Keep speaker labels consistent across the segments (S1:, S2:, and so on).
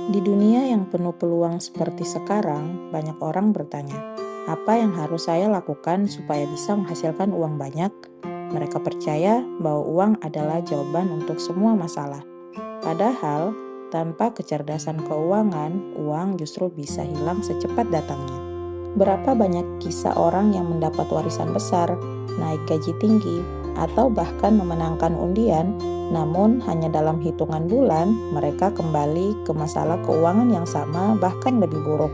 S1: Di dunia yang penuh peluang seperti sekarang, banyak orang bertanya, apa yang harus saya lakukan supaya bisa menghasilkan uang banyak? Mereka percaya bahwa uang adalah jawaban untuk semua masalah. Padahal, tanpa kecerdasan keuangan, uang justru bisa hilang secepat datangnya. Berapa banyak kisah orang yang mendapat warisan besar, naik gaji tinggi, atau bahkan memenangkan undian, namun hanya dalam hitungan bulan mereka kembali ke masalah keuangan yang sama, bahkan lebih buruk.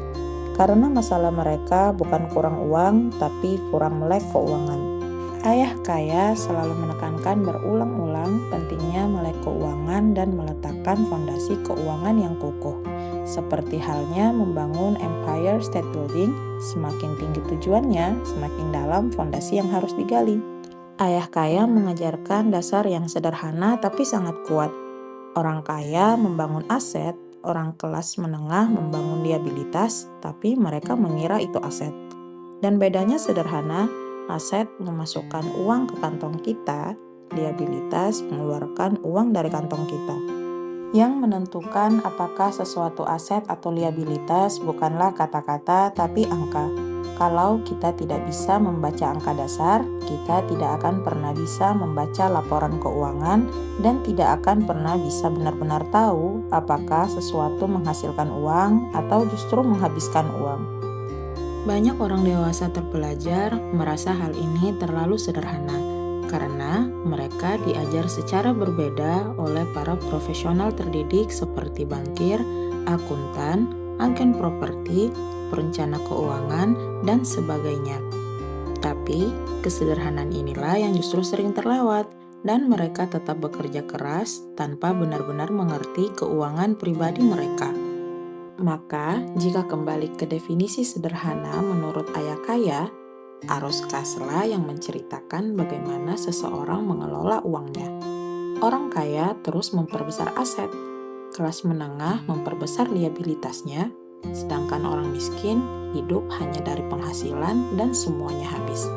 S1: Karena masalah mereka bukan kurang uang, tapi kurang melek keuangan. Ayah kaya selalu menekankan berulang-ulang pentingnya melek keuangan dan meletakkan fondasi keuangan yang kukuh. Seperti halnya membangun Empire State Building, semakin tinggi tujuannya, semakin dalam fondasi yang harus digali. Ayah kaya mengajarkan dasar yang sederhana tapi sangat kuat. Orang kaya membangun aset, orang kelas menengah membangun liabilitas, tapi mereka mengira itu aset. Dan bedanya sederhana, aset memasukkan uang ke kantong kita, liabilitas mengeluarkan uang dari kantong kita. Yang menentukan apakah sesuatu aset atau liabilitas bukanlah kata-kata tapi angka. Kalau kita tidak bisa membaca angka dasar, kita tidak akan pernah bisa membaca laporan keuangan dan tidak akan pernah bisa benar-benar tahu apakah sesuatu menghasilkan uang atau justru menghabiskan uang. Banyak orang dewasa terpelajar merasa hal ini terlalu sederhana karena mereka diajar secara berbeda oleh para profesional terdidik seperti bankir, akuntan, agen properti, perencana keuangan, dan sebagainya. Tapi, kesederhanaan inilah yang justru sering terlewat dan mereka tetap bekerja keras tanpa benar-benar mengerti keuangan pribadi mereka. Maka, jika kembali ke definisi sederhana menurut ayah kaya, arus kaslah yang menceritakan bagaimana seseorang mengelola uangnya. Orang kaya terus memperbesar aset, kelas menengah memperbesar liabilitasnya, sedangkan orang miskin hidup hanya dari penghasilan dan semuanya habis.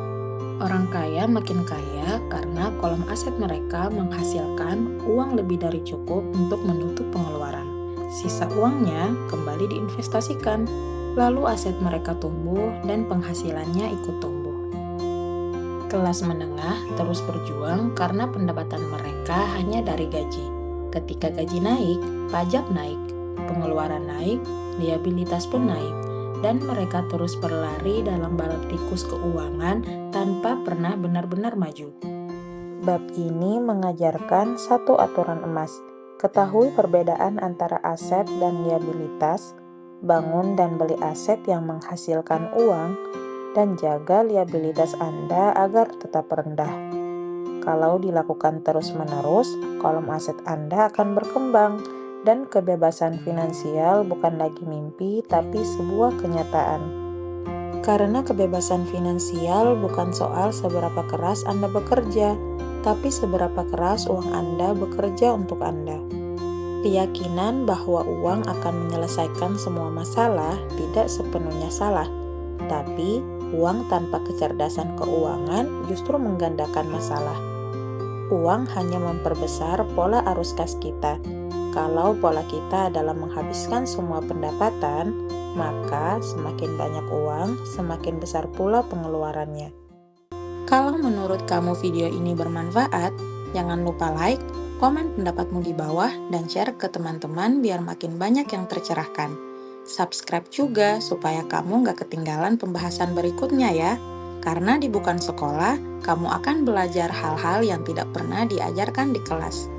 S1: Orang kaya makin kaya karena kolom aset mereka menghasilkan uang lebih dari cukup untuk menutup pengeluaran. Sisa uangnya kembali diinvestasikan, lalu aset mereka tumbuh dan penghasilannya ikut tumbuh. Kelas menengah terus berjuang karena pendapatan mereka hanya dari gaji. Ketika gaji naik, pajak naik, pengeluaran naik, liabilitas pun naik, dan mereka terus berlari dalam balap tikus keuangan tanpa pernah benar-benar maju. Bab ini mengajarkan satu aturan emas. Ketahui perbedaan antara aset dan liabilitas, bangun dan beli aset yang menghasilkan uang, dan jaga liabilitas Anda agar tetap rendah. Kalau dilakukan terus-menerus, kolom aset Anda akan berkembang, dan kebebasan finansial bukan lagi mimpi tapi sebuah kenyataan. Karena kebebasan finansial bukan soal seberapa keras Anda bekerja, tapi seberapa keras uang Anda bekerja untuk Anda. Keyakinan bahwa uang akan menyelesaikan semua masalah tidak sepenuhnya salah, tapi uang tanpa kecerdasan keuangan justru menggandakan masalah. Uang hanya memperbesar pola arus kas kita. Kalau pola kita adalah menghabiskan semua pendapatan, maka semakin banyak uang, semakin besar pula pengeluarannya. Kalau menurut kamu video ini bermanfaat, jangan lupa like, komen pendapatmu di bawah, dan share ke teman-teman biar makin banyak yang tercerahkan. Subscribe juga supaya kamu gak ketinggalan pembahasan berikutnya ya. Karena di Bukan Sekolah, kamu akan belajar hal-hal yang tidak pernah diajarkan di kelas.